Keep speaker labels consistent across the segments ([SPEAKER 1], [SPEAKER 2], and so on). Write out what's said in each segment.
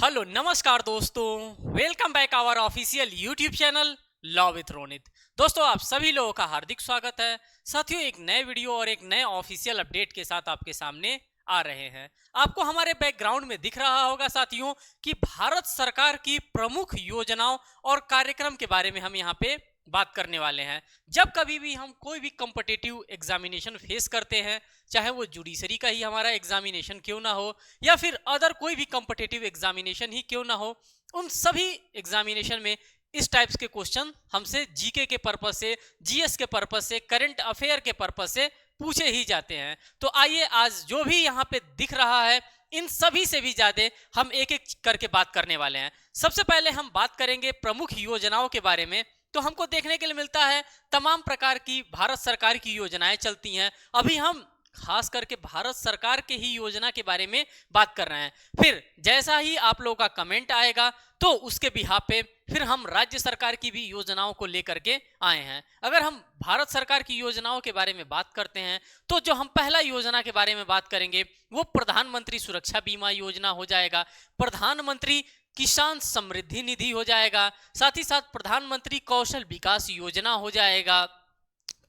[SPEAKER 1] Hello नमस्कार दोस्तों, welcome back our official YouTube channel law with Ronit. दोस्तों, आप सभी लोगों का हार्दिक स्वागत है। साथियों, एक नए वीडियो और एक नए ऑफिशियल अपडेट के साथ आपके सामने आ रहे हैं। आपको हमारे बैकग्राउंड में दिख रहा होगा साथियों कि भारत सरकार की प्रमुख योजनाओं और कार्यक्रम के बारे में हम यहाँ पे बात करने वाले हैं। जब कभी भी हम कोई भी कॉम्पिटिटिव एग्जामिनेशन फेस करते हैं, चाहे वो जुडिशरी का ही हमारा एग्जामिनेशन क्यों ना हो या फिर अदर कोई भी कॉम्पिटिटिव एग्जामिनेशन ही क्यों ना हो, उन सभी एग्जामिनेशन में इस टाइप्स के क्वेश्चन हमसे जीके के पर्पज से, जीएस के पर्पज से, करंट अफेयर के पर्पज से पूछे ही जाते हैं। तो आइए आज जो भी यहाँ पे दिख रहा है, इन सभी से भी ज्यादा हम एक एक करके बात करने वाले हैं। सबसे पहले हम बात करेंगे प्रमुख योजनाओं के बारे में। तो हमको देखने के लिए मिलता है तमाम प्रकार की भारत सरकार की योजनाएं चलती हैं। अभी हम खास करके भारत सरकार के ही योजना के बारे में बात कर रहे हैं। फिर जैसा ही आप लोगों का कमेंट आएगा तो उसके बिहाफ पे फिर हम राज्य सरकार की भी योजनाओं को लेकर के आए हैं। अगर हम भारत सरकार की योजनाओं के बारे में बात करते हैं तो जो हम पहला योजना के बारे में बात करेंगे वो प्रधानमंत्री सुरक्षा बीमा योजना हो जाएगा, प्रधानमंत्री किसान समृद्धि निधि हो जाएगा, साथ ही साथ प्रधानमंत्री कौशल विकास योजना हो जाएगा,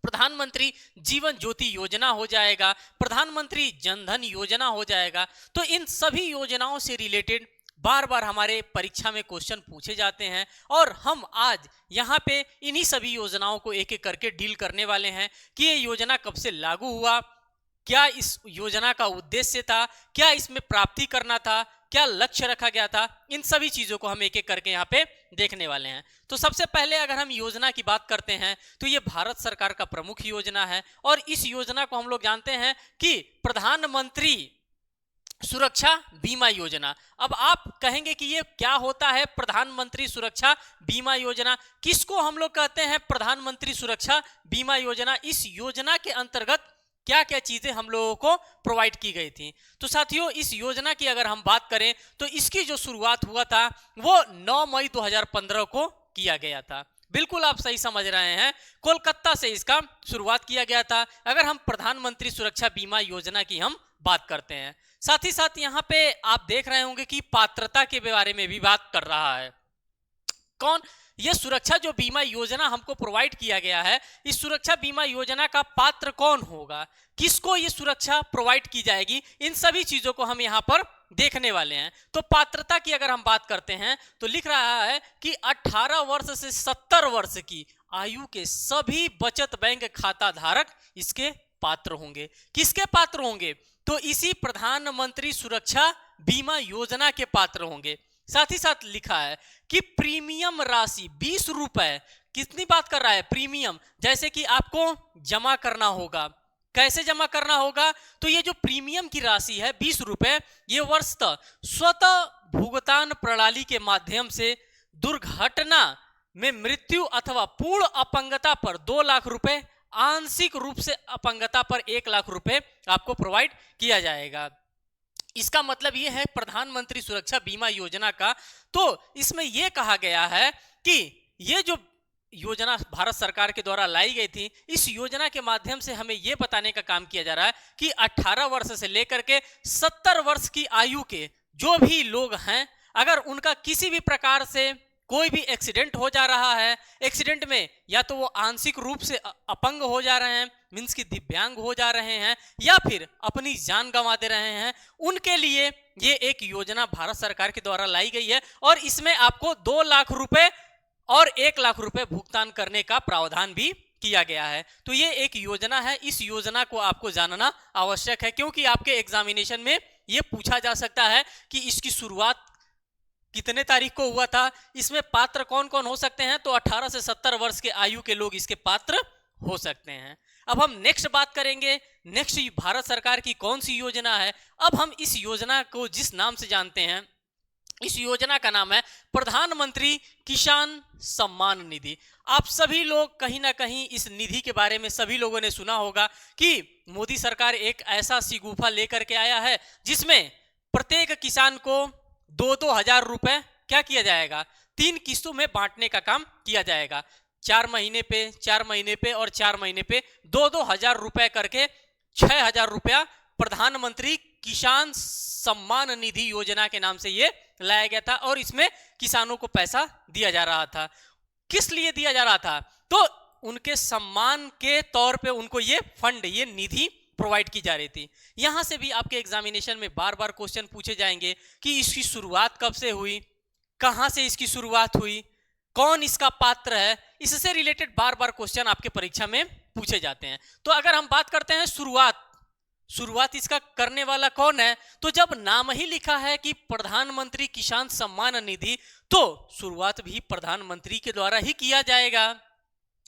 [SPEAKER 1] प्रधानमंत्री जीवन ज्योति योजना हो जाएगा, प्रधानमंत्री जनधन योजना हो जाएगा। तो इन सभी योजनाओं से रिलेटेड बार बार हमारे परीक्षा में क्वेश्चन पूछे जाते हैं और हम आज यहाँ पे इन्हीं सभी योजनाओं को एक एक करके डील करने वाले हैं कि ये योजना कब से लागू हुआ, क्या इस योजना का उद्देश्य था, क्या इसमें प्राप्ति करना था, क्या लक्ष्य रखा गया था। इन सभी चीजों को हम एक एक करके यहाँ पे देखने वाले हैं। तो सबसे पहले अगर हम योजना की बात करते हैं तो ये भारत सरकार का प्रमुख योजना है और इस योजना को हम लोग जानते हैं कि प्रधानमंत्री सुरक्षा बीमा योजना। अब आप कहेंगे कि ये क्या होता है प्रधानमंत्री सुरक्षा बीमा योजना, किसको हम लोग कहते हैं प्रधानमंत्री सुरक्षा बीमा योजना। इस योजना के अंतर्गत क्या क्या चीजें हम लोगों को प्रोवाइड की गई थी। तो साथियों, इस योजना की अगर हम बात करें तो इसकी जो शुरुआत हुआ था वो 9 मई 2015 को किया गया था। बिल्कुल आप सही समझ रहे हैं, कोलकाता से इसका शुरुआत किया गया था अगर हम प्रधानमंत्री सुरक्षा बीमा योजना की हम बात करते हैं। साथ ही साथ यहाँ पे आप देख रहे होंगे कि पात्रता के बारे में भी बात कर रहा है। कौन ये सुरक्षा जो बीमा योजना हमको प्रोवाइड किया गया है, इस सुरक्षा बीमा योजना का पात्र कौन होगा, किसको ये सुरक्षा प्रोवाइड की जाएगी, इन सभी चीजों को हम यहाँ पर देखने वाले हैं। तो पात्रता की अगर हम बात करते हैं तो लिख रहा है कि 18 वर्ष से 70 वर्ष की आयु के सभी बचत बैंक खाता धारक इसके पात्र होंगे। किसके पात्र होंगे? तो इसी प्रधानमंत्री सुरक्षा बीमा योजना के पात्र होंगे। साथ ही साथ लिखा है कि प्रीमियम राशि 20 रुपए, कितनी बात कर रहा है, प्रीमियम, जैसे कि आपको जमा करना होगा। कैसे जमा करना होगा? तो ये जो प्रीमियम की राशि है 20 रुपए, ये वर्षतः स्वतः भुगतान प्रणाली के माध्यम से दुर्घटना में मृत्यु अथवा पूर्ण अपंगता पर 2 लाख रुपए, आंशिक रूप से अपंगता पर 1 लाख रुपए आपको प्रोवाइड किया जाएगा। इसका मतलब ये है प्रधानमंत्री सुरक्षा बीमा योजना का। तो इसमें यह कहा गया है कि ये जो योजना भारत सरकार के द्वारा लाई गई थी, इस योजना के माध्यम से हमें यह बताने का काम किया जा रहा है कि 18 वर्ष से लेकर के 70 वर्ष की आयु के जो भी लोग हैं, अगर उनका किसी भी प्रकार से कोई भी एक्सीडेंट हो जा रहा है, एक्सीडेंट में या तो वो आंशिक रूप से अपंग हो जा रहे हैं, मीन्स कि दिव्यांग हो जा रहे हैं, या फिर अपनी जान गंवा दे रहे हैं, उनके लिए ये एक योजना भारत सरकार के द्वारा लाई गई है और इसमें आपको 2 लाख रुपए और 1 लाख रुपए भुगतान करने का प्रावधान भी किया गया है। तो ये एक योजना है, इस योजना को आपको जानना आवश्यक है क्योंकि आपके एग्जामिनेशन में ये पूछा जा सकता है कि इसकी शुरुआत कितने तारीख को हुआ था, इसमें पात्र कौन कौन हो सकते हैं। तो 18 से 70 वर्ष के आयु के लोग इसके पात्र हो सकते हैं। अब हम नेक्स्ट बात करेंगे, नेक्स्ट भारत सरकार की कौन सी योजना है। अब हम इस योजना को जिस नाम से जानते हैं, इस योजना का नाम है प्रधानमंत्री किसान सम्मान निधि। आप सभी लोग कहीं ना कहीं इस निधि के बारे में सभी लोगों ने सुना होगा कि मोदी सरकार एक ऐसा शिगुफा लेकर के आया है जिसमें प्रत्येक किसान को 2-2 हजार रुपए क्या किया जाएगा, 3 किस्तों में बांटने का काम किया जाएगा। 4 महीने पे, 4 महीने पे और 4 महीने पे 2-2 हजार रुपए करके 6 हजार रुपया प्रधानमंत्री किसान सम्मान निधि योजना के नाम से ये लाया गया था और इसमें किसानों को पैसा दिया जा रहा था। किस लिए दिया जा रहा था? तो उनके सम्मान के तौर पे उनको ये फंड, ये निधि प्रोवाइड की जा रही थी। यहां से भी आपके एग्जामिनेशन में बार बार क्वेश्चन पूछे जाएंगे कि इसकी शुरुआत कब से हुई, कहां से इसकी शुरुआत हुई, कौन इसका पात्र है, इससे रिलेटेड बार बार क्वेश्चन आपके परीक्षा में पूछे जाते हैं। तो अगर हम बात करते हैं शुरुआत इसका करने वाला कौन है, तो जब नाम ही लिखा है कि प्रधानमंत्री किसान सम्मान निधि, तो शुरुआत भी प्रधानमंत्री के द्वारा ही किया जाएगा।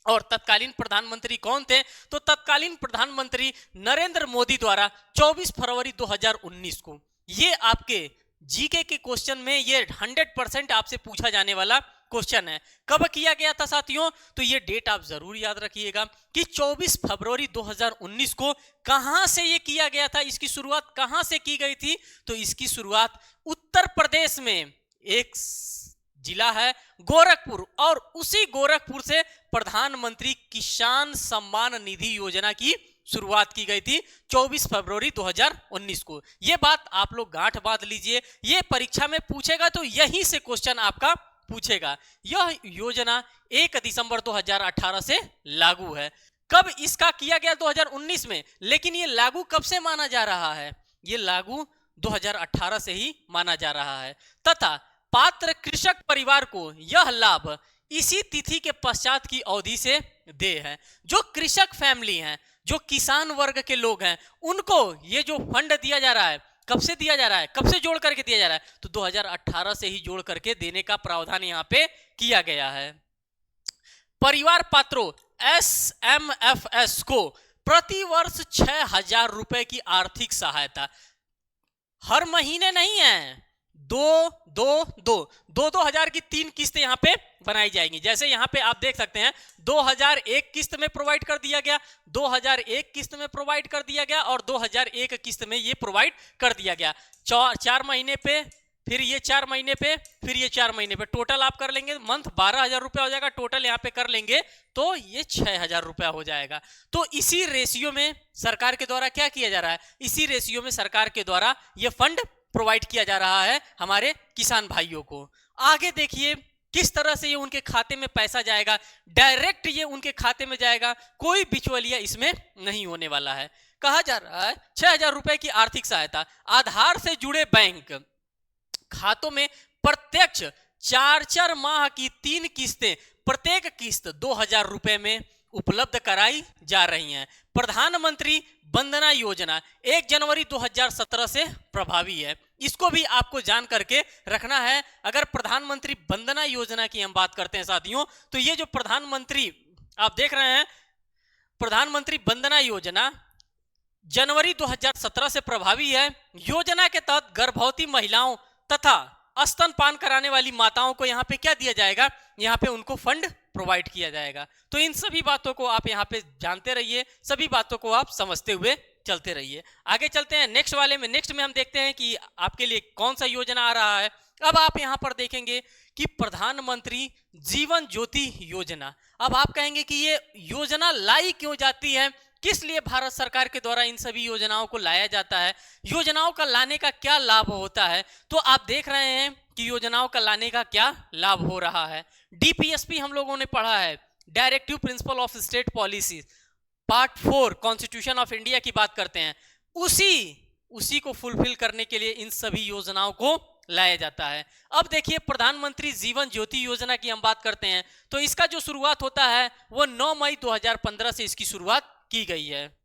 [SPEAKER 1] और तत्कालीन प्रधानमंत्री कौन थे? तो तत्कालीन प्रधानमंत्री नरेंद्र मोदी द्वारा 24 फरवरी 2019 को, ये आपके जीके के क्वेश्चन में ये 100% आपसे पूछा जाने वाला क्वेश्चन है। कब किया गया था साथियों? तो ये डेट आप जरूर याद रखिएगा कि 24 फरवरी 2019 को कहां से ये किया गया था, इसकी शुरुआत कहां से की गई थी? तो इसकी शुरुआत उत्तर प्रदेश में एक जिला है गोरखपुर, और उसी गोरखपुर से प्रधानमंत्री किसान सम्मान निधि योजना की शुरुआत की गई थी 24 फरवरी 2019 को। यह बात आप लोग गांठ बांध लीजिए, यह परीक्षा में पूछेगा तो यहीं से क्वेश्चन आपका पूछेगा। यह योजना 1 दिसंबर 2018 से लागू है। कब इसका किया गया? 2019 में, लेकिन यह लागू कब से माना जा रहा है? यह लागू 2018 से ही माना जा रहा है, तथा पात्र कृषक परिवार को यह लाभ इसी तिथि के पश्चात की अवधि से दे है। जो कृषक फैमिली हैं, जो किसान वर्ग के लोग हैं, उनको ये जो फंड दिया जा रहा है, कब से दिया जा रहा है, कब से जोड़ करके दिया जा रहा है? तो 2018 से ही जोड़ करके देने का प्रावधान यहाँ पे किया गया है। परिवार पात्रों SMFS को प्रति वर्ष 6,000 रुपए की आर्थिक सहायता, हर महीने नहीं है, 2,000 की 3 किस्तें यहाँ पे बनाई जाएंगी। जैसे यहाँ पे आप देख सकते हैं 2001 किस्त में प्रोवाइड कर दिया गया, 2001 किस्त में प्रोवाइड कर दिया गया, और 2001 किस्त में ये प्रोवाइड कर दिया गया। 4 महीने पे, फिर ये 4 महीने पे, फिर ये 4 महीने पे, टोटल आप कर लेंगे मंथ 12,000 रुपया हो जाएगा। टोटल यहाँ पे कर लेंगे तो ये 6,000 रुपया हो जाएगा। तो इसी रेशियो में सरकार के द्वारा क्या किया जा रहा है? इसी रेशियो में सरकार के द्वारा ये फंड प्रोवाइड किया जा रहा है हमारे किसान भाइयों को। आगे देखिए किस तरह से ये उनके खाते में पैसा जाएगा, डायरेक्ट ये उनके खाते में जाएगा, कोई बिचौलिया इसमें नहीं होने वाला है। कहा जा रहा है 6,000 रुपए की आर्थिक सहायता आधार से जुड़े बैंक खातों में प्रत्यक्ष 4 माह की 3 किस्तें, प्रत्येक किस्त 2,000 रुपए में उपलब्ध कराई जा रही हैं। प्रधानमंत्री वंदना योजना 1 जनवरी 2017 से प्रभावी है। इसको भी आपको जान करके रखना है। अगर प्रधानमंत्री वंदना योजना की हम बात करते हैं साथियों, तो ये जो प्रधानमंत्री आप देख रहे हैं, प्रधानमंत्री वंदना योजना जनवरी 2017 से प्रभावी है। योजना के तहत गर्भवती महिलाओं तथा स्तनपान कराने वाली माताओं को यहाँ पे क्या दिया जाएगा? यहाँ पे उनको फंड प्रोवाइड किया जाएगा। तो इन सभी बातों को आप यहाँ पे जानते रहिए, सभी बातों को आप समझते हुए चलते रहिए। आगे चलते हैं नेक्स्ट वाले में। नेक्स्ट में हम देखते हैं कि आपके लिए कौन सा योजना आ रहा है। अब आप यहाँ पर देखेंगे कि प्रधानमंत्री जीवन ज्योति योजना। अब आप कहेंगे कि ये योजना लाई क्यों जाती है, किस लिए भारत सरकार के द्वारा इन सभी योजनाओं को लाया जाता है, योजनाओं का लाने का क्या लाभ होता है? तो आप देख रहे हैं कि योजनाओं का लाने का क्या लाभ हो रहा है। DPSP हम लोगों ने पढ़ा है, directive principle of state policy, part 4 constitution of India की बात करते हैं, उसी को फुलफिल करने के लिए इन सभी योजनाओं को लाया जाता है। अब देखिए प्रधानमंत्री जीवन ज्योति योजना की हम बात करते हैं, तो इसका जो शुरुआत होता है वो 9 मई 2015 से इसकी शुरुआत की गई है।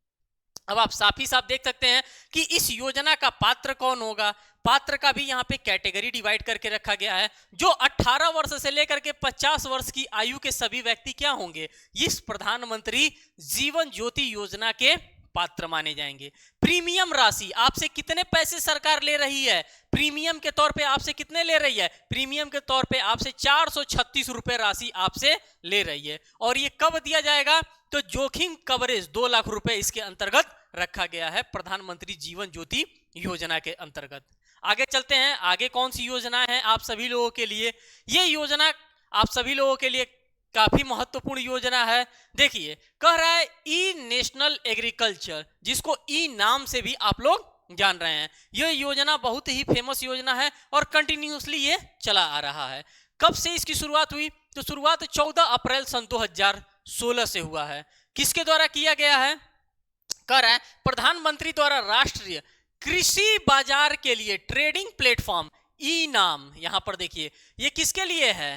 [SPEAKER 1] अब आप साफ ही साफ देख सकते हैं कि इस योजना का पात्र कौन होगा। पात्र का भी यहाँ पे कैटेगरी डिवाइड करके रखा गया है। जो 18 वर्ष से लेकर के 50 वर्ष की आयु के सभी व्यक्ति क्या होंगे? इस प्रधानमंत्री जीवन ज्योति योजना के पात्र माने जाएंगे। प्रीमियम राशि आपसे कितने पैसे सरकार ले रही है? प्रीमियम के तौर पे आपसे कितने ले रही है? प्रीमियम के तौर पे आपसे 436 रुपए राशि आपसे ले रही है। और ये कब दिया जाएगा? तो जोखिम कवरेज 2 लाख रुपए इसके अंतर्गत रखा गया है प्रधानमंत्री जीवन ज्योति योजना के अंतर्गत। आगे चलते हैं, आगे कौन सी योजना है आप सभी लोगों के लिए? ये योजना आप सभी लोगों के लिए काफी महत्वपूर्ण योजना है। देखिए कह रहा है ई नेशनल एग्रीकल्चर, जिसको ई नाम से भी आप लोग जान रहे हैं। यह योजना बहुत ही फेमस योजना है और कंटिन्यूसली ये चला आ रहा है। कब से इसकी शुरुआत हुई? तो शुरुआत 14 अप्रैल सन 2016 से हुआ है। किसके द्वारा किया गया है? कह रहा है प्रधानमंत्री द्वारा राष्ट्रीय कृषि बाजार के लिए ट्रेडिंग प्लेटफॉर्म ई नाम। यहां पर देखिए ये किसके लिए है?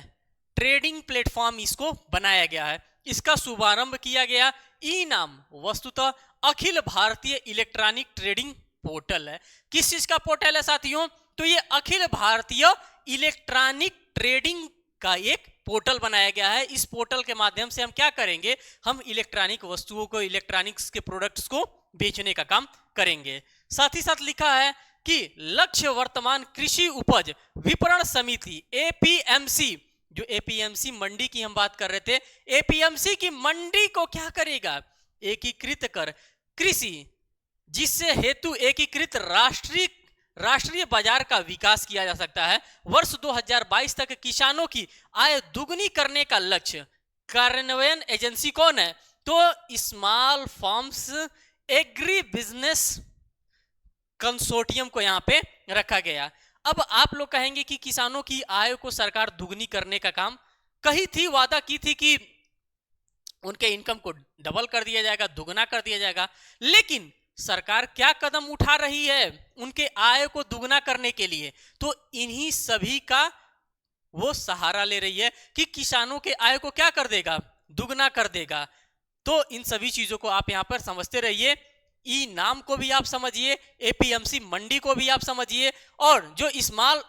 [SPEAKER 1] ट्रेडिंग प्लेटफॉर्म इसको बनाया गया है, इसका शुभारंभ किया गया। ई नाम वस्तुतः Akhil Bharatiya electronic trading portal है। किस चीज का पोर्टल है साथियों? तो ये अखिल भारतीय इलेक्ट्रॉनिक ट्रेडिंग का एक पोर्टल बनाया गया है। इस पोर्टल के माध्यम से हम क्या करेंगे? हम इलेक्ट्रॉनिक वस्तुओं को, इलेक्ट्रॉनिक्स के प्रोडक्ट्स को बेचने का काम करेंगे। साथ ही साथ लिखा है कि लक्ष्य वर्तमान कृषि उपज विपणन समिति एपीएमसी, जो एपीएमसी मंडी की हम बात कर रहे थे, एपीएमसी की मंडी को क्या करेगा? एकीकृत कर कृषि, जिससे हेतु एकीकृत राष्ट्रीय बाजार का विकास किया जा सकता है। वर्ष 2022 तक किसानों की आय दुगनी करने का लक्ष्य। कार्यान्वयन एजेंसी कौन है? तो small farms agri business consortium को यहां पे रखा गया। अब आप लोग कहेंगे कि किसानों की आय को सरकार दुगनी करने का काम कही थी, वादा की थी कि उनके इनकम को डबल कर दिया जाएगा, दुगना कर दिया जाएगा, लेकिन सरकार क्या कदम उठा रही है उनके आय को दुगना करने के लिए? तो इन्हीं सभी का वो सहारा ले रही है कि किसानों के आय को क्या कर देगा? दुगना कर देगा। तो इन सभी चीजों को आप यहां पर समझते रहिए। ई नाम को भी आप समझिए, एपीएमसी मंडी को भी आप समझिए, और जो small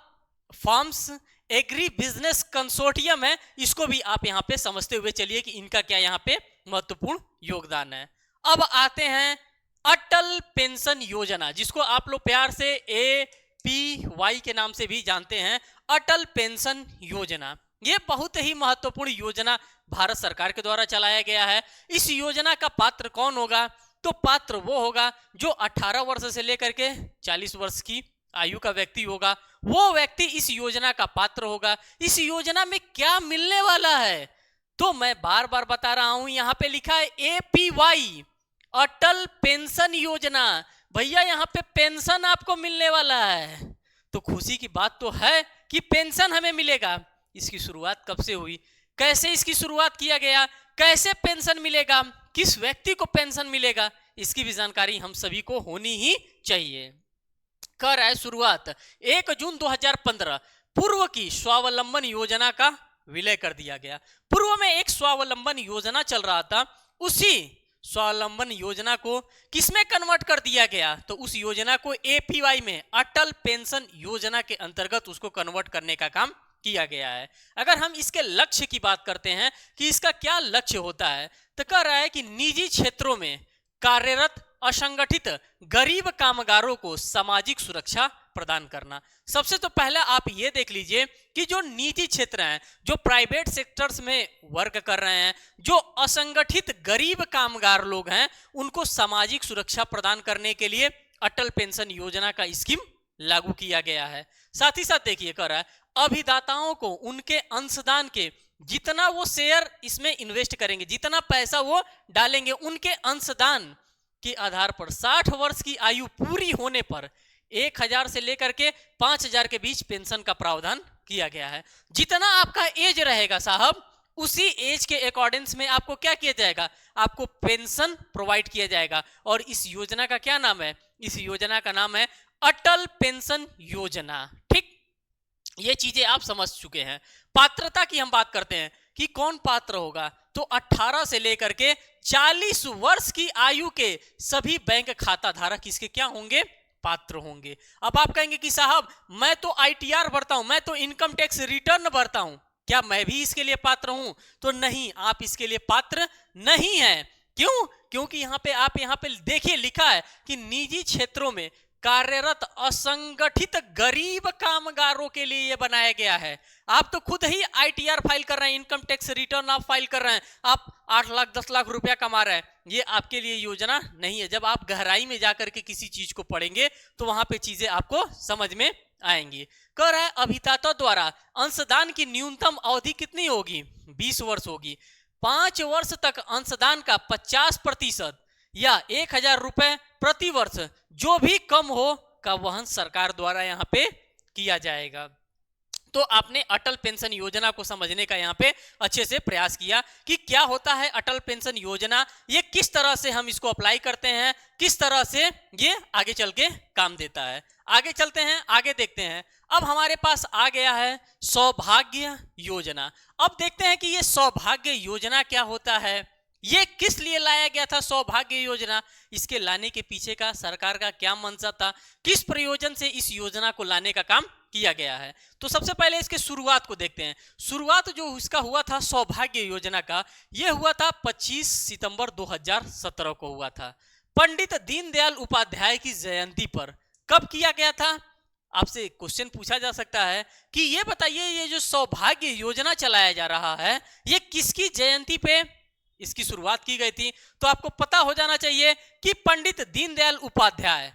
[SPEAKER 1] farms agri business consortium है इसको भी आप यहां पे समझते हुए चलिए कि इनका क्या यहां पे महत्वपूर्ण योगदान है। अब आते हैं अटल पेंशन योजना, जिसको आप लोग प्यार से एपीवाई के नाम से भी जानते हैं। अटल पेंशन योजना ये बहुत ही महत्वपूर्ण योजना भारत सरकार के द्वारा चलाया गया है। इस योजना का पात्र कौन होगा? तो पात्र वो होगा जो 18 वर्ष से लेकर के 40 वर्ष की आयु का व्यक्ति होगा, वो व्यक्ति इस योजना का पात्र होगा। इस योजना में क्या मिलने वाला है? तो मैं बार बार बता रहा हूं, यहां पे लिखा है एपीवाई, अटल पेंशन योजना। भैया यहां पे पेंशन आपको मिलने वाला है, तो खुशी की बात तो है कि पेंशन हमें मिलेगा। इसकी शुरुआत कब से हुई? कैसे इसकी शुरुआत किया गया? कैसे पेंशन मिलेगा? किस व्यक्ति को पेंशन मिलेगा? इसकी भी जानकारी हम सभी को होनी ही चाहिए। कह रहा है शुरुआत 1 जून 2015 पूर्व की स्वावलंबन योजना का विलय कर दिया गया। पूर्व में एक स्वावलंबन योजना चल रहा था, उसी स्वावलंबन योजना को किसमें कन्वर्ट कर दिया गया? तो उस योजना को एपीवाई में, अटल पेंशन योजना के अंतर्गत उसको कन्वर्ट करने का काम किया गया है। अगर हम इसके लक्ष्य की बात करते हैं कि इसका क्या लक्ष्य होता है, तो कह रहा है कि निजी क्षेत्रों में कार्यरत असंगठित गरीब कामगारों को सामाजिक सुरक्षा प्रदान करना। सबसे तो पहले आप ये देख लीजिए कि जो निजी क्षेत्र हैं, जो प्राइवेट सेक्टर्स में वर्क कर रहे हैं, जो असंगठित गरीब कामगार लोग हैं, उनको सामाजिक सुरक्षा प्रदान करने के लिए अटल पेंशन योजना का स्कीम लागू किया गया है। साथ ही साथ देखिए कह रहा है अभिदाताओं को उनके अंशदान के जितना वो शेयर इसमें इन्वेस्ट करेंगे, जितना पैसा वो डालेंगे, उनके अंशदान के आधार पर 60 वर्ष की आयु पूरी होने पर 1000 से लेकर के 5000 के बीच पेंशन का प्रावधान किया गया है। जितना आपका एज रहेगा साहब, उसी एज के अकॉर्डिंग्स में आपको क्या किया जाएगा? आपको पेंशन प्रोवाइड किया जाएगा। और इस योजना का क्या नाम है? इस योजना का नाम है अटल पेंशन योजना। ठीक, ये चीजें आप समझ चुके हैं। पात्रता की हम बात करते हैं कि कौन पात्र होगा, तो 18 से लेकर के 40 वर्ष की आयु के सभी बैंक खाता धारक इसके क्या होंगे? पात्र होंगे। अब आप कहेंगे कि साहब मैं तो आईटीआर भरता हूं, मैं तो इनकम टैक्स रिटर्न भरता हूं, क्या मैं भी इसके लिए पात्र हूं? तो नहीं, आप इसके लिए पात्र नहीं हैं। क्यों? क्योंकि यहां पे देखिए लिखा है कि निजी क्षेत्रों में कार्यरत असंगठित गरीब कामगारों के लिए यह बनाया गया है। आप तो खुद ही आईटीआर फाइल कर रहे हैं, इनकम टैक्स रिटर्न आप फाइल कर रहे हैं, आप 8 लाख 10 लाख रुपया कमा रहे हैं, ये आपके लिए योजना नहीं है। जब आप गहराई में जाकर के किसी चीज को पढ़ेंगे तो वहां पे चीजें आपको समझ में आएंगी। कह रहा है अभिदाता द्वारा अंशदान की न्यूनतम अवधि कितनी होगी? 20 वर्ष होगी। 5 वर्ष तक अंशदान का 50% या 1,000 रुपए प्रति वर्ष जो भी कम हो का वहन सरकार द्वारा यहाँ पे किया जाएगा। तो आपने अटल पेंशन योजना को समझने का यहाँ पे अच्छे से प्रयास किया कि क्या होता है अटल पेंशन योजना, ये किस तरह से हम इसको अप्लाई करते हैं, किस तरह से ये आगे चल के काम देता है। आगे चलते हैं, आगे देखते हैं। अब हमारे पास आ गया है सौभाग्य योजना। अब देखते हैं कि ये सौभाग्य योजना क्या होता है, ये किस लिए लाया गया था सौभाग्य योजना, इसके लाने के पीछे का सरकार का क्या मंशा था, किस प्रयोजन से इस योजना को लाने का काम किया गया है। तो सबसे पहले इसके शुरुआत को देखते हैं। शुरुआत जो इसका हुआ था सौभाग्य योजना का, यह हुआ था 25 सितंबर 2017 को हुआ था, पंडित दीनदयाल उपाध्याय की जयंती पर। कब किया गया था? आपसे क्वेश्चन पूछा जा सकता है कि ये बताइए ये जो सौभाग्य योजना चलाया जा रहा है ये किसकी जयंती पे इसकी शुरुआत की गई थी? तो आपको पता हो जाना चाहिए कि पंडित दीनदयाल उपाध्याय,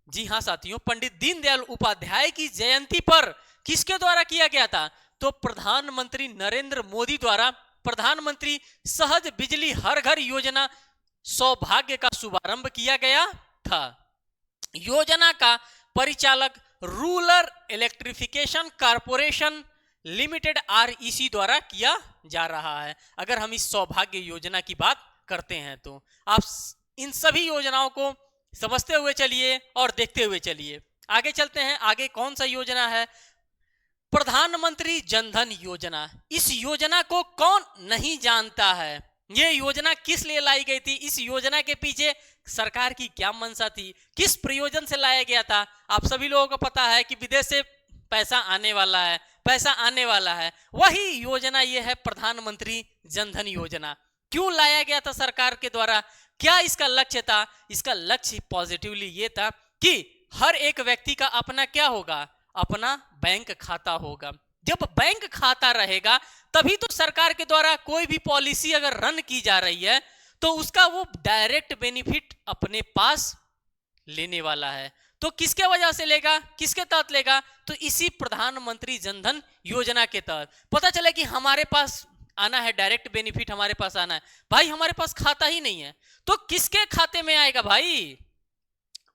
[SPEAKER 1] जी हां साथियों, पंडित दीनदयाल उपाध्याय की जयंती पर किसके द्वारा किया गया था? तो प्रधानमंत्री नरेंद्र मोदी द्वारा प्रधानमंत्री सहज बिजली हर घर योजना सौभाग्य का शुभारंभ किया गया था। योजना का परिचालक rural electrification corporation limited REC द्वारा किया जा रहा है। अगर हम इस सौभाग्य योजना की बात करते हैं तो आप इन सभी योजनाओं को समझते हुए चलिए और देखते हुए चलिए। आगे चलते हैं, आगे कौन सा योजना है? प्रधानमंत्री जनधन योजना। इस योजना को कौन नहीं जानता है? ये योजना किस लिए लाई गई थी? इस योजना के पीछे सरकार की क्या मंशा थी? किस प्रयोजन से लाया गया था? आप सभी लोगों को पता है कि विदेश से पैसा आने वाला है, पैसा आने वाला है, वही योजना ये है प्रधानमंत्री जनधन योजना। क्यों लाया गया था सरकार के द्वारा? क्या इसका लक्ष्य था? इसका लक्ष्य पॉजिटिवली ये था कि हर एक व्यक्ति का अपना क्या होगा? अपना बैंक खाता होगा। जब बैंक खाता रहेगा तभी तो सरकार के द्वारा कोई भी पॉलिसी अगर रन की जा रही है तो उसका वो डायरेक्ट बेनिफिट अपने पास लेने वाला है। तो किसके वजह से लेगा, किसके तहत लेगा? तो इसी प्रधानमंत्री जनधन योजना के तहत। पता चले कि हमारे पास आना है, डायरेक्ट बेनिफिट हमारे पास आना है, भाई हमारे पास खाता ही नहीं है, तो किसके खाते में आएगा भाई?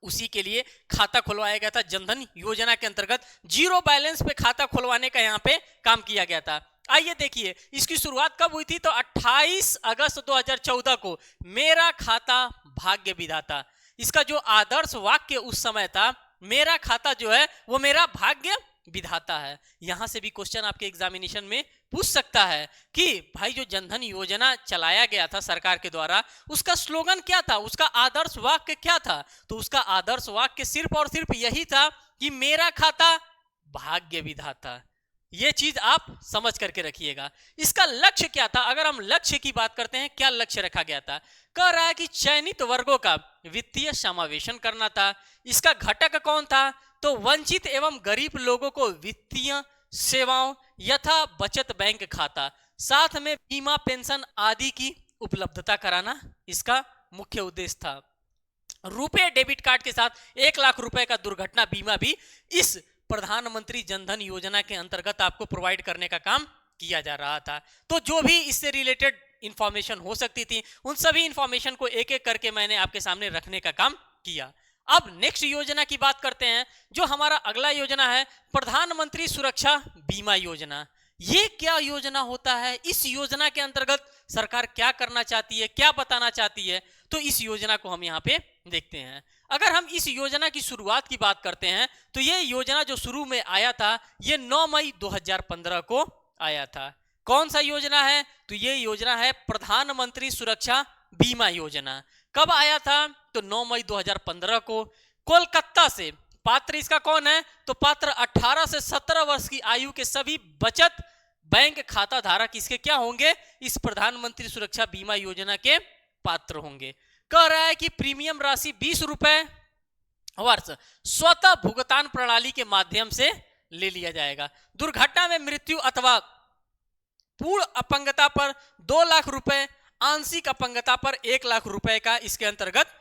[SPEAKER 1] उसी के लिए खाता खुलवाया गया था। जनधन योजना के अंतर्गत जीरो बैलेंस पे खाता खुलवाने का यहाँ पे काम किया गया था। आइए देखिए इसकी शुरुआत कब हुई थी? तो 28 अगस्त 2014 को मेरा खाता भाग्य विधाता। इसका जो आदर्श वाक्य उस समय था, मेरा खाता जो है वो मेरा भाग्य विधाता है। यहां से भी क्वेश्चन आपके एग्जामिनेशन में पूछ सकता है कि भाई जो जनधन योजना चलाया गया था सरकार के द्वारा, उसका स्लोगन क्या था, उसका आदर्श वाक्य क्या था? तो उसका आदर्श वाक्य सिर्फ और सिर्फ यही था कि मेरा खाता भाग्य विधाता। ये चीज आप समझ करके रखिएगा। इसका लक्ष्य क्या था? अगर हम लक्ष्य की बात करते हैं, क्या लक्ष्य रखा गया था? कह रहा है कि चयनित वर्गों का वित्तीय समावेशन करना था। इसका घटक कौन था? तो वंचित एवं गरीब लोगों को वित्तीय सेवाओं यथा बचत बैंक खाता, साथ में बीमा पेंशन आदि की उपलब्धता कराना इसका मुख्य उद्देश्य था। रुपए डेबिट कार्ड के साथ 1 लाख रुपए का दुर्घटना बीमा भी इस प्रधानमंत्री जनधन योजना के अंतर्गत आपको प्रोवाइड करने का काम किया जा रहा था। तो जो भी इससे रिलेटेड इंफॉर्मेशन हो सकती थी उन सभी इंफॉर्मेशन को एक एक करके मैंने आपके सामने रखने का काम किया। अब नेक्स्ट योजना की बात करते हैं। जो हमारा अगला योजना है प्रधानमंत्री सुरक्षा बीमा योजना। ये क्या योजना होता है? इस योजना के अंतर्गत सरकार क्या करना चाहती है, क्या बताना चाहती है? तो इस योजना को हम यहाँ पे देखते हैं। अगर हम इस योजना की शुरुआत की बात करते हैं तो ये योजना जो शुरू में आया था ये 9 मई 2015 को आया था। कौन सा योजना है? तो ये योजना है प्रधानमंत्री सुरक्षा बीमा योजना। कब आया था? तो 9 मई 2015 को। कोलकाता से पात्र इसका कौन है? तो पात्र 18 से 17 वर्ष की आयु के सभी बचत बैंक खाता धारक इसके क्या होंगे? इस प्रधानमंत्री सुरक्षा बीमा योजना के पात्र होंगे। कह रहा है कि प्रीमियम राशि 20 रुपए वर्ष स्वतः भुगतान प्रणाली के माध्यम से ले लिया जाएगा। दुर्घटना में मृत्यु अथवा पूर्ण अपंगता पर 2 लाख रुपए, आंशिक अपंगता पर 1 लाख रुपए का इसके अंतर्गत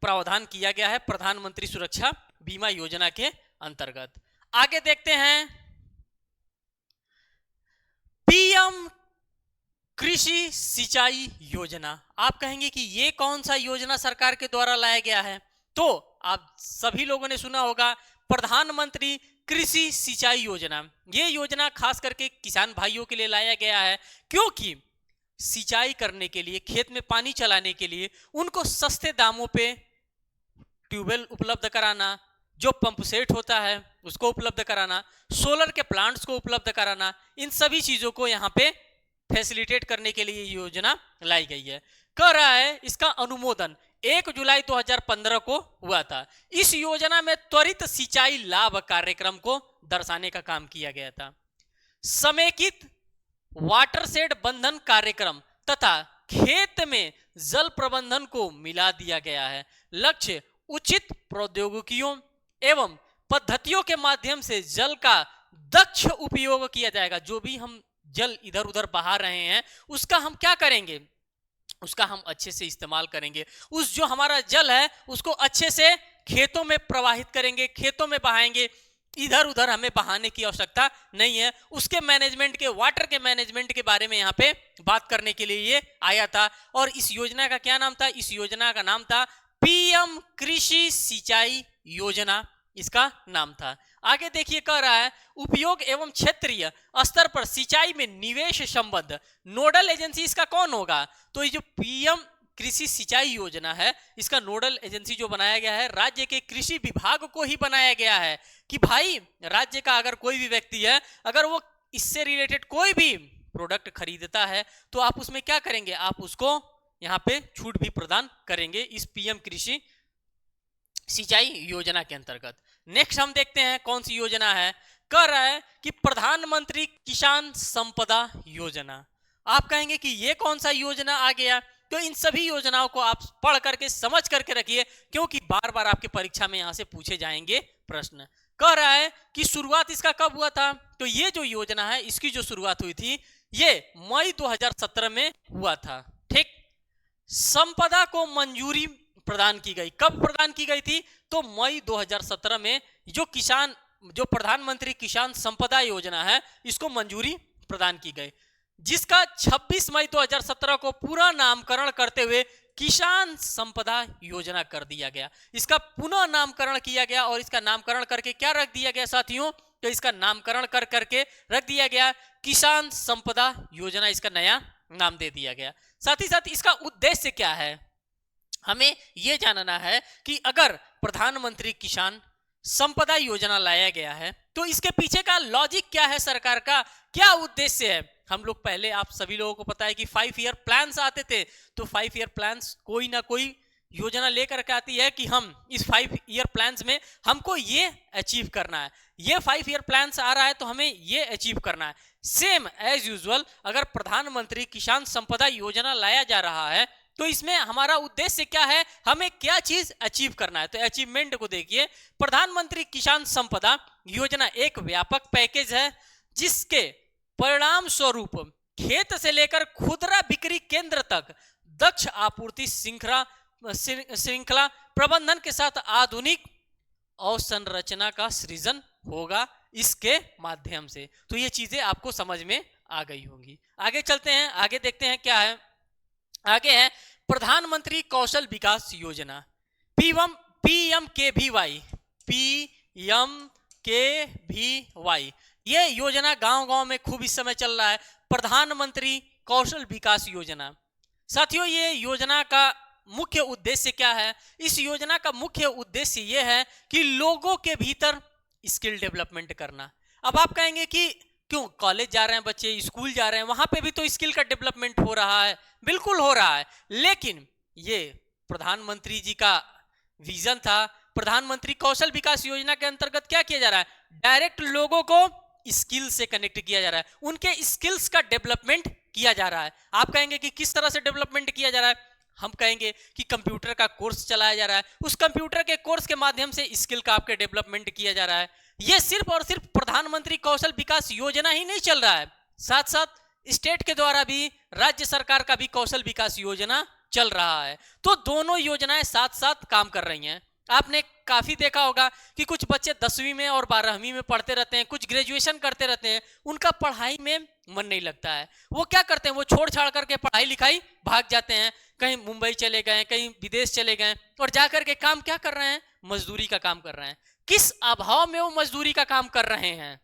[SPEAKER 1] प्रावधान किया गया है प्रधानमंत्री सुरक्षा बीमा योजना के अंतर्गत। आगे देखते हैं पीएम कृषि सिंचाई योजना। आप कहेंगे कि ये कौन सा योजना सरकार के द्वारा लाया गया है? तो आप सभी लोगों ने सुना होगा प्रधानमंत्री कृषि सिंचाई योजना। ये योजना खास करके किसान भाइयों के लिए लाया गया है, क्योंकि सिंचाई करने के लिए, खेत में पानी चलाने के लिए उनको सस्ते दामों पे ट्यूबवेल उपलब्ध कराना, जो पंप सेट होता है उसको उपलब्ध कराना, सोलर के प्लांट्स को उपलब्ध कराना, इन सभी चीजों को यहाँ पे फैसिलिटेट करने के लिए योजना लाई गई है। कह रहा है इसका अनुमोदन 1 जुलाई 2015 को हुआ था। इस योजना में त्वरित सिंचाई लाभ कार्यक्रम को दर्शाने का काम किया गया था। समेकित वाटरशेड बंधन कार्यक्रम तथा खेत में जल प्रबंधन को मिला दिया गया है। लक्ष्य उचित प्रौद्योगिकियों एवं पद्धतियों के माध्यम से जल का दक्ष उपयोग किया जाएगा। जो भी हम जल इधर उधर बहा रहे हैं उसका हम क्या करेंगे, उसका हम अच्छे से इस्तेमाल करेंगे। उस जो हमारा जल है उसको अच्छे से खेतों में प्रवाहित करेंगे, खेतों में बहाएंगे। इधर उधर हमें बहाने की आवश्यकता नहीं है। उसके मैनेजमेंट के, वाटर के मैनेजमेंट के बारे में यहाँ पे बात करने के लिए ये आया था। और इस योजना का क्या नाम था? इस योजना का नाम था पीएम कृषि सिंचाई योजना, इसका नाम था। आगे देखिए, कह रहा है उपयोग एवं क्षेत्रीय स्तर पर सिंचाई में निवेश संबंध नोडल एजेंसी इसका कौन होगा? तो ये जो पीएम कृषि सिंचाई योजना है इसका नोडल एजेंसी जो बनाया गया है राज्य के कृषि विभाग को ही बनाया गया है कि भाई राज्य का अगर कोई भी व्यक्ति है, अगर वो इससे रिलेटेड कोई भी प्रोडक्ट खरीदता है तो आप उसमें क्या करेंगे, आप उसको यहाँ पे छूट भी प्रदान करेंगे इस पीएम कृषि सिंचाई योजना के अंतर्गत। नेक्स्ट हम देखते हैं कौन सी योजना है। कह रहा है कि प्रधानमंत्री किसान संपदा योजना। आप कहेंगे कि ये कौन सा योजना आ गया? तो इन सभी योजनाओं को आप पढ़ करके समझ करके रखिए, क्योंकि बार बार आपके परीक्षा में यहां से पूछे जाएंगे प्रश्न। कह रहा है कि शुरुआत इसका कब हुआ था? तो ये जो योजना है इसकी जो शुरुआत हुई थी ये मई 2017 में हुआ था। ठीक, संपदा को मंजूरी प्रदान की गई। कब प्रदान की गई थी? तो मई 2017 में जो प्रधानमंत्री किसान संपदा योजना है इसको मंजूरी प्रदान की गई, जिसका 26 मई 2017 को पूरा नामकरण करते हुए किसान संपदा योजना कर दिया गया। इसका पुनः नामकरण किया गया और इसका नामकरण करके क्या रख दिया गया साथियों? तो इसका नामकरण कर करके रख दिया गया किसान संपदा योजना, इसका नया नाम दे दिया गया। साथ ही साथ इसका उद्देश्य क्या है हमें यह जानना है कि अगर प्रधानमंत्री किसान संपदा योजना लाया गया है तो इसके पीछे का लॉजिक क्या है, सरकार का क्या उद्देश्य है। हम लोग पहले, आप सभी लोगों को पता है कि 5 ईयर प्लान्स आते थे, तो 5 ईयर प्लान्स कोई ना कोई योजना लेकर के आती है कि हम इस 5 ईयर प्लान्स में हमको ये अचीव करना है, ये 5 ईयर प्लान्स आ रहा है तो हमें ये अचीव करना है। सेम एज यूजुअल अगर प्रधानमंत्री किसान संपदा योजना लाया जा रहा है तो इसमें हमारा उद्देश्य क्या है, हमें क्या चीज अचीव करना है। तो अचीवमेंट को देखिए, प्रधानमंत्री किसान संपदा योजना एक व्यापक पैकेज है जिसके परिणाम स्वरूप खेत से लेकर खुदरा बिक्री केंद्र तक दक्ष आपूर्ति श्रृंखला प्रबंधन के साथ आधुनिक अवसंरचना का सृजन होगा इसके माध्यम से। तो ये चीजें आपको समझ में आ गई होंगी। आगे चलते हैं, आगे देखते हैं क्या है। आगे है प्रधानमंत्री कौशल विकास योजना, PMKVY। ये योजना गांव-गांव में खूब इस समय चल रहा है, प्रधानमंत्री कौशल विकास योजना। साथियों, ये योजना का मुख्य उद्देश्य क्या है? इस योजना का मुख्य उद्देश्य यह है कि लोगों के भीतर स्किल डेवलपमेंट करना। अब आप कहेंगे कि क्यों, कॉलेज जा रहे हैं बच्चे, स्कूल जा रहे हैं, वहां पे भी तो स्किल का डेवलपमेंट हो रहा है। बिल्कुल हो रहा है, लेकिन ये प्रधानमंत्री जी का विजन था। प्रधानमंत्री कौशल विकास योजना के अंतर्गत क्या किया जा रहा है, डायरेक्ट लोगों को स्किल से कनेक्ट किया जा रहा है, उनके स्किल्स का डेवलपमेंट किया जा रहा है। आप कहेंगे कि किस तरह से डेवलपमेंट किया जा रहा है? हम कहेंगे कि कंप्यूटर का कोर्स चलाया जा रहा है, उस कंप्यूटर के कोर्स के माध्यम से स्किल का आपके डेवलपमेंट किया जा रहा है। ये सिर्फ और सिर्फ प्रधानमंत्री कौशल विकास योजना ही नहीं चल रहा है, साथ साथ स्टेट के द्वारा भी, राज्य सरकार का भी कौशल विकास योजना चल रहा है। तो दोनों योजनाएं साथ साथ काम कर रही हैं। आपने काफी देखा होगा कि कुछ बच्चे 10वीं में और 12वीं में पढ़ते रहते हैं, कुछ ग्रेजुएशन करते रहते हैं, उनका पढ़ाई में मन नहीं लगता है। वो क्या करते हैं, वो छोड़ छाड़ करके पढ़ाई लिखाई भाग जाते हैं, कहीं मुंबई चले गए, कहीं विदेश चले गए और जाकर के काम क्या कर रहे हैं, मजदूरी का काम कर रहे हैं। किस अभाव में वो मजदूरी का काम कर रहे हैं?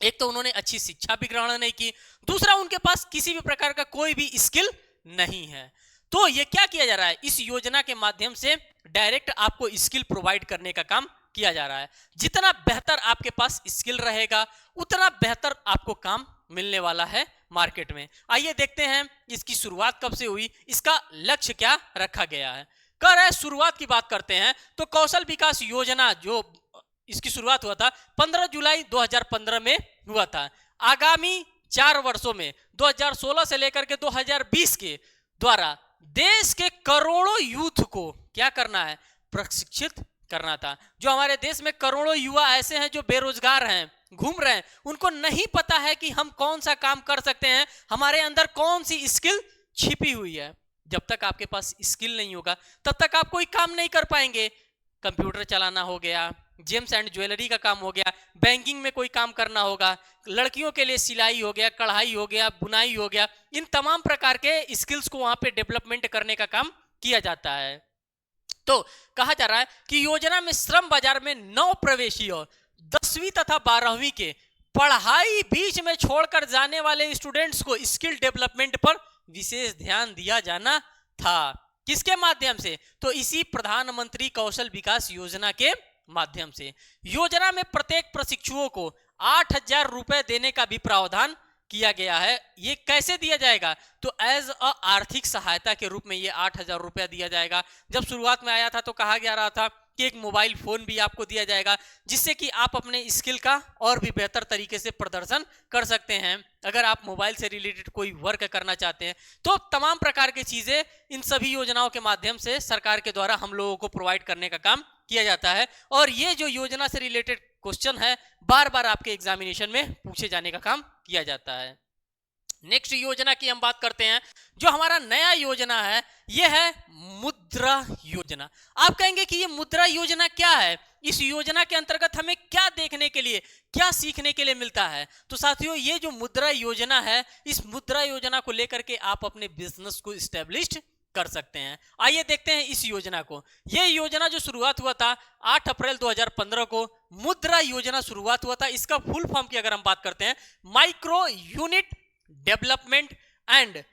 [SPEAKER 1] एक तो उन्होंने अच्छी शिक्षा भी ग्रहण नहीं की, दूसरा उनके पास किसी भी प्रकार का कोई भी स्किल नहीं है। तो ये क्या किया जा रहा है, इस योजना के माध्यम से डायरेक्ट आपको स्किल प्रोवाइड करने का काम किया जा रहा है। जितना बेहतर आपके पास स्किल रहेगा उतना बेहतर आपको काम मिलने वाला है मार्केट में। आइए देखते हैं इसकी शुरुआत कब से हुई, इसका लक्ष्य क्या रखा गया है। कर है शुरुआत की बात करते हैं तो कौशल विकास योजना जो इसकी शुरुआत हुआ था 15 जुलाई 2015 में हुआ था। आगामी 4 वर्षों में 2016 से लेकर के 2020 के द्वारा देश के करोड़ों यूथ को क्या करना है, प्रशिक्षित करना था। जो हमारे देश में करोड़ों युवा ऐसे हैं जो बेरोजगार हैं, घूम रहे हैं, उनको नहीं पता है कि हम कौन सा काम कर सकते हैं, हमारे अंदर कौन सी स्किल छिपी हुई है। जब तक आपके पास स्किल नहीं होगा तब तक आप कोई काम नहीं कर पाएंगे। कंप्यूटर चलाना हो गया, जेम्स एंड ज्वेलरी का काम हो गया, बैंकिंग में कोई काम करना होगा, लड़कियों के लिए सिलाई हो गया, कढ़ाई हो गया, बुनाई हो गया, इन तमाम प्रकार के स्किल्स को वहां पे डेवलपमेंट करने का काम किया जाता है। तो कहा जा रहा है कि योजना में श्रम बाजार में नव प्रवेशी और 10वीं तथा 12वीं के पढ़ाई बीच में छोड़कर जाने वाले स्टूडेंट्स को स्किल डेवलपमेंट पर विशेष ध्यान दिया जाना था। किसके माध्यम से? तो इसी प्रधानमंत्री कौशल विकास योजना के माध्यम से। योजना में प्रत्येक प्रशिक्षुओं को 8,000 रुपए देने का भी प्रावधान किया गया है। ये कैसे दिया जाएगा? तो एज अ आर्थिक सहायता के रूप में ये 8,000 रुपया दिया जाएगा। जब शुरुआत में आया था तो कहा जा रहा था कि एक मोबाइल फोन भी आपको दिया जाएगा जिससे कि आप अपने स्किल का और भी बेहतर तरीके से प्रदर्शन कर सकते हैं। अगर आप मोबाइल से रिलेटेड कोई वर्क करना चाहते हैं तो तमाम प्रकार की चीजें इन सभी योजनाओं के माध्यम से सरकार के द्वारा हम लोगों को प्रोवाइड करने का काम किया जाता है। और ये जो योजना से रिलेटेड क्वेश्चन है बार बार आपके एग्जामिनेशन में पूछे जाने का काम किया जाता है। नेक्स्ट योजना की हम बात करते हैं। जो हमारा नया योजना है यह है मुद्रा योजना। आप कहेंगे कि ये मुद्रा योजना क्या है, इस योजना के अंतर्गत हमें क्या देखने के लिए, क्या सीखने के लिए मिलता है? तो साथियों ये जो मुद्रा योजना है, इस मुद्रा योजना को लेकर के आप अपने बिजनेस को इस्टेब्लिश कर सकते हैं। आइए देखते हैं इस योजना को। यह योजना जो शुरुआत हुआ था 8 अप्रैल 2015 को मुद्रा योजना शुरुआत हुआ था। इसका फुल फॉर्म की अगर हम बात करते हैं, micro unit development and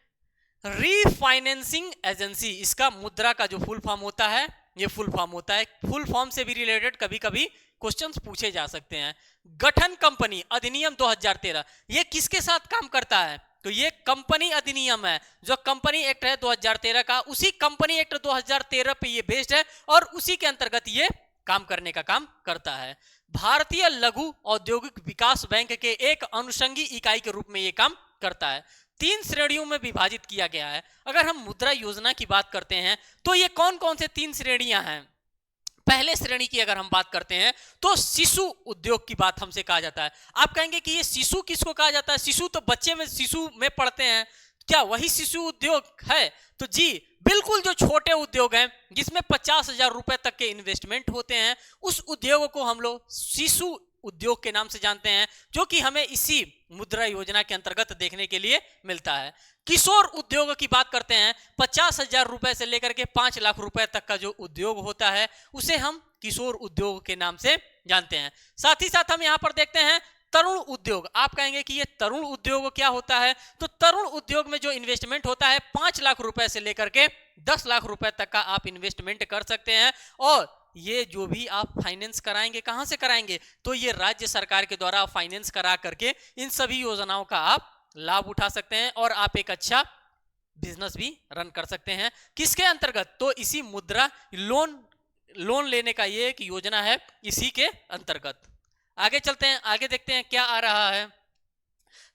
[SPEAKER 1] refinancing agency, इसका मुद्रा का जो फुल फॉर्म होता है ये फुल फॉर्म होता है। फुल फॉर्म से भी रिलेटेड कभी कभी क्वेश्चंस पूछे जा सकते हैं। गठन कंपनी अधिनियम 2013 ये किसके साथ काम करता है? तो ये कंपनी अधिनियम है, जो कंपनी एक्ट है 2013 का, उसी कंपनी एक्ट 2013 पे ये बेस्ड है और उसी के अंतर्गत ये काम करने का काम करता है। भारतीय लघु औद्योगिक विकास बैंक के एक अनुषंगी इकाई के रूप में ये काम करता है। 3 श्रेणियों में विभाजित किया गया है। अगर हम मुद्रा योजना की बात करते हैं तो ये कौन कौन से 3 श्रेणियां हैं? पहले श्रेणी की अगर हम बात करते हैं तो शिशु उद्योग की बात हमसे कहा जाता है। आप कहेंगे कि ये शिशु किसको कहा जाता है? शिशु तो बच्चे में शिशु में पढ़ते हैं, क्या वही शिशु उद्योग है? तो जी बिल्कुल, जो छोटे उद्योग हैं जिसमें 50,000 रुपए तक के इन्वेस्टमेंट होते हैं उस उद्योग को हम लोग शिशु उद्योग के नाम से जानते हैं, जो कि हमें इसी मुद्रा योजना के अंतर्गत देखने के लिए मिलता है। किशोर उद्योग की बात करते हैं, 50,000 रुपए से लेकर के 5 लाख रुपए तक का जो उद्योग होता है उसे हम किशोर उद्योग के नाम से जानते हैं। साथ ही साथ हम यहां पर देखते हैं तरुण उद्योग। आप कहेंगे कि ये तरुण उद्योग क्या होता है? तो तरुण उद्योग में जो इन्वेस्टमेंट होता है 5 लाख रुपए से लेकर के 10 लाख रुपए तक का आप इन्वेस्टमेंट कर सकते हैं। और ये जो भी आप फाइनेंस कराएंगे, कहां से कराएंगे? तो ये राज्य सरकार के द्वारा फाइनेंस करा करके इन सभी योजनाओं का आप लाभ उठा सकते हैं और आप एक अच्छा बिजनेस भी रन कर सकते हैं। किसके अंतर्गत? तो इसी मुद्रा लोन लेने का ये एक योजना है, इसी के अंतर्गत। आगे चलते हैं, आगे देखते हैं क्या आ रहा है।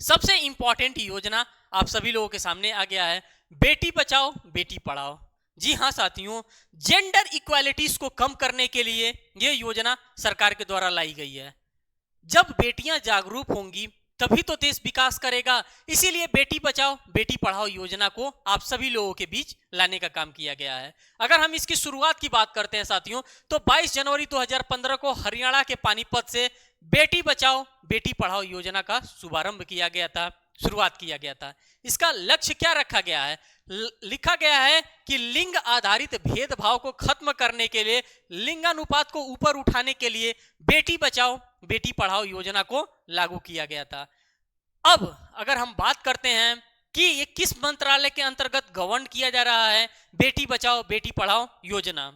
[SPEAKER 1] सबसे इंपॉर्टेंट योजना आप सभी लोगों के सामने आ गया है, बेटी बचाओ बेटी पढ़ाओ। जी हाँ साथियों, जेंडर इक्वालिटीज को कम करने के लिए यह योजना सरकार के द्वारा लाई गई है। जब बेटियां जागरूक होंगी तभी तो देश विकास करेगा। इसीलिए बेटी बचाओ बेटी पढ़ाओ योजना को आप सभी लोगों के बीच लाने का काम किया गया है। अगर हम इसकी शुरुआत की बात करते हैं साथियों, तो 22 जनवरी 2015 को हरियाणा के पानीपत से बेटी बचाओ बेटी पढ़ाओ योजना का शुभारंभ किया गया था, शुरुआत किया गया था। इसका लक्ष्य क्या रखा गया है? लिखा गया है कि लिंग आधारित भेदभाव को खत्म करने के लिए, लिंगानुपात को ऊपर उठाने के लिए बेटी बचाओ बेटी पढ़ाओ योजना को लागू किया गया था। अब अगर हम बात करते हैं कि ये किस मंत्रालय के अंतर्गत गवर्न किया जा रहा है बेटी बचाओ बेटी पढ़ाओ योजना,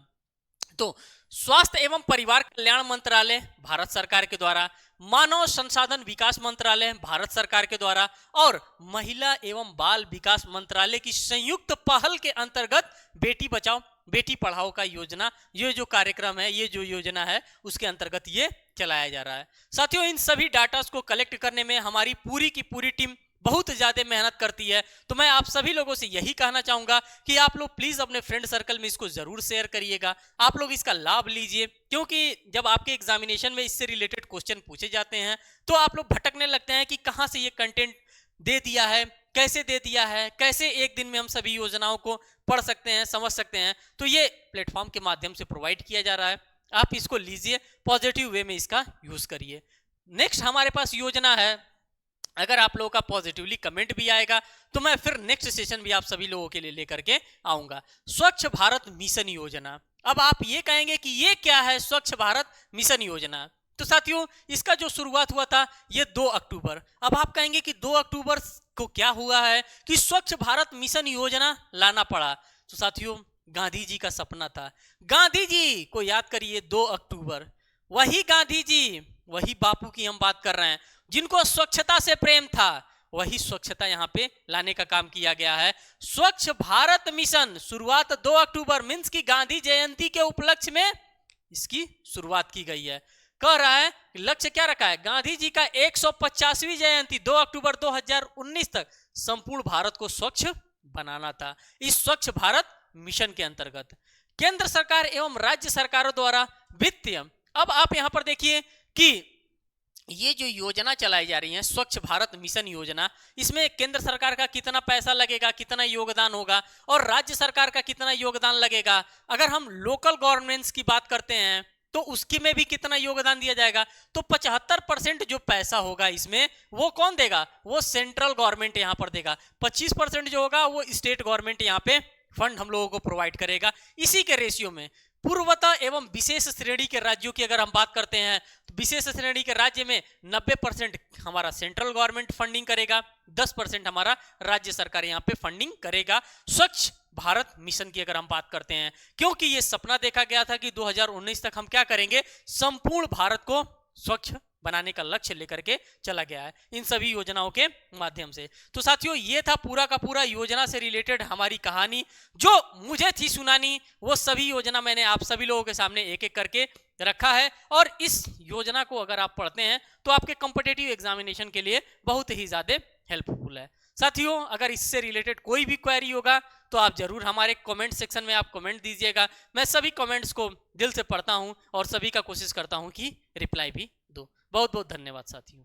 [SPEAKER 1] तो स्वास्थ्य एवं परिवार कल्याण मंत्रालय भारत सरकार के द्वारा, मानव संसाधन विकास मंत्रालय भारत सरकार के द्वारा और महिला एवं बाल विकास मंत्रालय की संयुक्त पहल के अंतर्गत बेटी बचाओ बेटी पढ़ाओ का योजना, ये जो कार्यक्रम है, ये जो योजना है, उसके अंतर्गत ये चलाया जा रहा है। साथियों, इन सभी डाटा को कलेक्ट करने में हमारी पूरी की पूरी टीम बहुत ज्यादा मेहनत करती है। तो मैं आप सभी लोगों से यही कहना चाहूंगा कि आप लोग प्लीज अपने फ्रेंड सर्कल में इसको जरूर शेयर करिएगा, आप लोग इसका लाभ लीजिए, क्योंकि जब आपके एग्जामिनेशन में इससे रिलेटेड क्वेश्चन पूछे जाते हैं तो आप लोग भटकने लगते हैं कि कहां से ये कंटेंट दे दिया है, कैसे दे दिया है, कैसे एक दिन में हम सभी योजनाओं को पढ़ सकते हैं, समझ सकते हैं। तो ये प्लेटफॉर्म के माध्यम से प्रोवाइड किया जा रहा है, आप इसको लीजिए, पॉजिटिव वे में इसका यूज करिए। नेक्स्ट हमारे पास योजना है, अगर आप लोगों का पॉजिटिवली कमेंट भी आएगा तो मैं फिर नेक्स्ट सेशन भी आप सभी लोगों के लिए लेकर के आऊंगा। स्वच्छ भारत मिशन योजना। अब आप ये कहेंगे कि ये क्या है स्वच्छ भारत मिशन योजना? तो साथियों, इसका जो शुरुआत हुआ था ये 2 अक्टूबर। अब आप कहेंगे कि 2 अक्टूबर को क्या हुआ है कि स्वच्छ भारत मिशन योजना लाना पड़ा? तो साथियों, गांधी जी का सपना था। गांधी जी को याद करिए, 2 अक्टूबर, वही गांधी जी, वही बापू की हम बात कर रहे हैं, जिनको स्वच्छता से प्रेम था, वही स्वच्छता यहां पे लाने का काम किया गया है। स्वच्छ भारत मिशन शुरुआत 2 अक्टूबर मींस की गांधी जयंती के उपलक्ष्य में इसकी शुरुआत की गई है। कह रहा है लक्ष्य क्या रखा है? गांधी जी का 150वीं जयंती 2 अक्टूबर 2019 तक संपूर्ण भारत को स्वच्छ बनाना था। इस स्वच्छ भारत मिशन के अंतर्गत केंद्र सरकार एवं राज्य सरकारों द्वारा वित्तीय, अब आप यहां पर देखिए कि ये जो योजना चलाई जा रही है स्वच्छ भारत मिशन योजना, इसमें केंद्र सरकार का कितना पैसा लगेगा, कितना योगदान होगा, और राज्य सरकार का कितना योगदान लगेगा। अगर हम लोकल गवर्नमेंट्स की बात करते हैं तो उसकी में भी कितना योगदान दिया जाएगा, तो 75% जो पैसा होगा इसमें वो कौन देगा? वो सेंट्रल गवर्नमेंट यहां पर देगा। 25% जो होगा वो स्टेट गवर्नमेंट यहां पे फंड हम लोगों को प्रोवाइड करेगा। इसी के रेशियो में पूर्वतः एवं विशेष श्रेणी के राज्यों की अगर हम बात करते हैं तो विशेष श्रेणी के राज्य में 90% हमारा सेंट्रल गवर्नमेंट फंडिंग करेगा, 10% हमारा राज्य सरकार यहाँ पे फंडिंग करेगा स्वच्छ भारत मिशन की अगर हम बात करते हैं। क्योंकि ये सपना देखा गया था कि 2019 तक हम क्या करेंगे, संपूर्ण भारत को स्वच्छ बनाने का लक्ष्य लेकर के चला गया है इन सभी योजनाओं के माध्यम से। तो साथियों, ये था पूरा का पूरा योजना से रिलेटेड हमारी कहानी, जो मुझे थी सुनानी। वो सभी योजना मैंने आप सभी लोगों के सामने एक एक करके रखा है, और इस योजना को अगर आप पढ़ते हैं तो आपके कॉम्पिटिटिव एग्जामिनेशन के लिए बहुत ही ज्यादा हेल्पफुल है। साथियों, अगर इससे रिलेटेड कोई भी क्वेरी होगा तो आप जरूर हमारे कमेंट सेक्शन में आप कमेंट दीजिएगा। मैं सभी कमेंट्स को दिल से पढ़ता हूं और सभी का कोशिश करता हूं कि रिप्लाई भी दूं। बहुत बहुत धन्यवाद साथियों।